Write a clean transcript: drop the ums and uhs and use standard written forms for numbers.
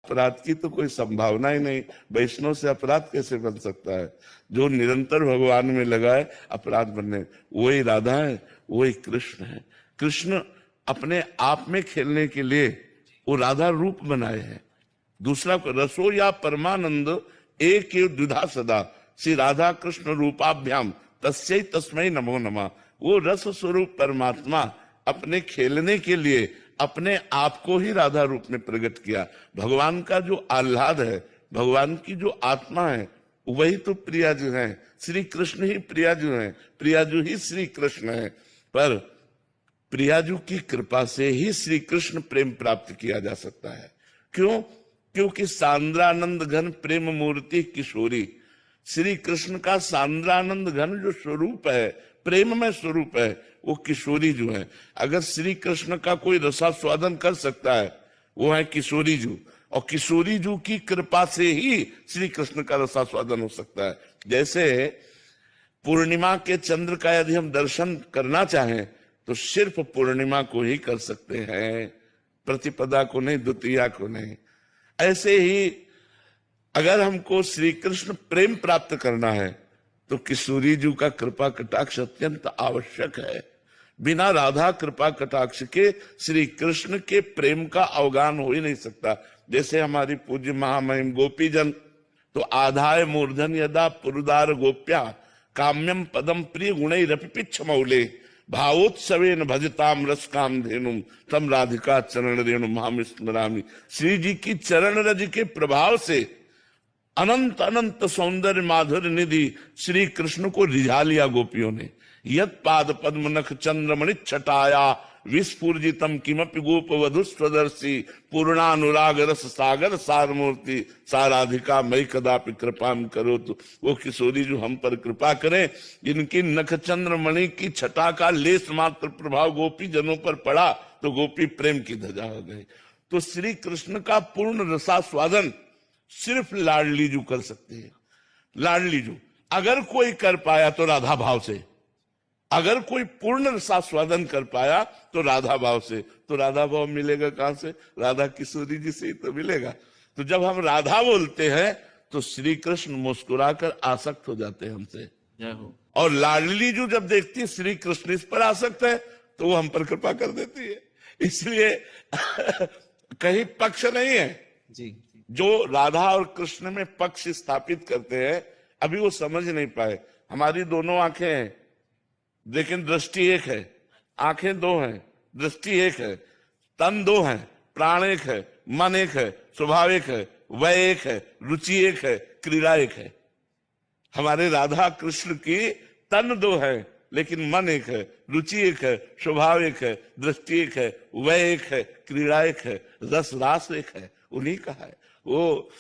अपराध की तो कोई संभावना ही नहीं। वैष्णव से अपराध कैसे बन सकता है? जो निरंतर भगवान में लगा है, अपराध बनने, वही राधा है, वही कृष्ण है। कृष्ण अपने आप में खेलने के लिए वो राधा रूप बनाए हैं। दूसरा, रसो या परमानंद एक द्विधा सदा, श्री राधा कृष्ण रूपाभ्याम तस्यै तस्मै नमो नमः। वो रस स्वरूप परमात्मा अपने खेलने के लिए अपने आप को ही राधा रूप में प्रकट किया। भगवान का जो आह्लाद है, भगवान की जो आत्मा है, वही तो प्रियाजू है। श्री कृष्ण ही प्रियाजू है, प्रियाजू ही श्री कृष्ण है। पर प्रियाजू की कृपा से ही श्री कृष्ण प्रेम प्राप्त किया जा सकता है। क्यों? क्योंकि सांद्रानंद घन प्रेम मूर्ति किशोरी, श्री कृष्ण का सांद्रानंद घन जो स्वरूप है, प्रेम में स्वरूप है, वो किशोरी जो है। अगर श्री कृष्ण का कोई रसास्वादन कर सकता है, वो है किशोरी जू, और किशोरी जू की कृपा से ही श्री कृष्ण का रसास्वादन हो सकता है। जैसे पूर्णिमा के चंद्र का यदि हम दर्शन करना चाहें तो सिर्फ पूर्णिमा को ही कर सकते हैं, प्रतिपदा को नहीं, द्वितीया को नहीं। ऐसे ही अगर हमको श्री कृष्ण प्रेम प्राप्त करना है तो किशोरी जी का कृपा कटाक्ष अत्यंत आवश्यक है। बिना राधा कृपा कटाक्ष के श्री कृष्ण के प्रेम का अवगान हो ही नहीं सकता। जैसे हमारी पूज्य महामहिम गोपी जन तो आधाय मूर्धन यदा पुरुदार गोप्या काम्यम पदम प्रिय गुणैरपिछ मौले भावोत्सवेन भजताम रस काम धेनुम तम राधिका चरण रेणु महाम स्मरामि। श्री जी की चरण रज के प्रभाव से अनंत अनंत सौंदर्य माधुर्य निधि श्री कृष्ण को रिझा लिया गोपियों ने। यत पाद पद्म नख चंद्रमणि छटाया विस्फुर्जितम किमपि गोप वधु स्वदर्शी पूर्णानुराग रस सागर सारमूर्ति साराधिका मई कदापि कृपाम करो। तो वो किशोरी जो हम पर कृपा करें, जिनकी नख चंद्रमणि की छटा का लेस मात्र प्रभाव गोपी जनों पर पड़ा तो गोपी प्रेम की ध्वजा हो गई। तो श्री कृष्ण का पूर्ण रसास्वादन सिर्फ लाडली जू कर सकते हैं। लाडली जू अगर कोई कर पाया तो राधा भाव से, अगर कोई पूर्ण रसास्वादन कर पाया तो राधा भाव से। तो राधा भाव मिलेगा कहां से? राधा किशोरी जी से ही तो मिलेगा। तो जब हम राधा बोलते हैं तो श्री कृष्ण मुस्कुराकर आसक्त हो जाते हैं हमसे। और लाडली जो जब देखती है श्री कृष्ण इस पर आसक्त है तो वो हम पर कृपा कर देती है। इसलिए कहीं पक्ष नहीं है जी। जो राधा और कृष्ण में पक्ष स्थापित करते हैं, अभी वो समझ नहीं पाए। हमारी दोनों आंखें हैं लेकिन दृष्टि एक है, आंखें दो हैं, दृष्टि एक है, तन दो हैं, प्राण एक है, मन एक है, स्वभाव एक है, वय एक है, रुचि एक है, क्रीड़ा एक है। हमारे राधा कृष्ण की तन दो है लेकिन मन एक है, रुचि एक है, स्वभाव एक है, दृष्टि एक है, वय एक है, क्रीड़ा एक है, रस रास एक है। उन्हीं का है वो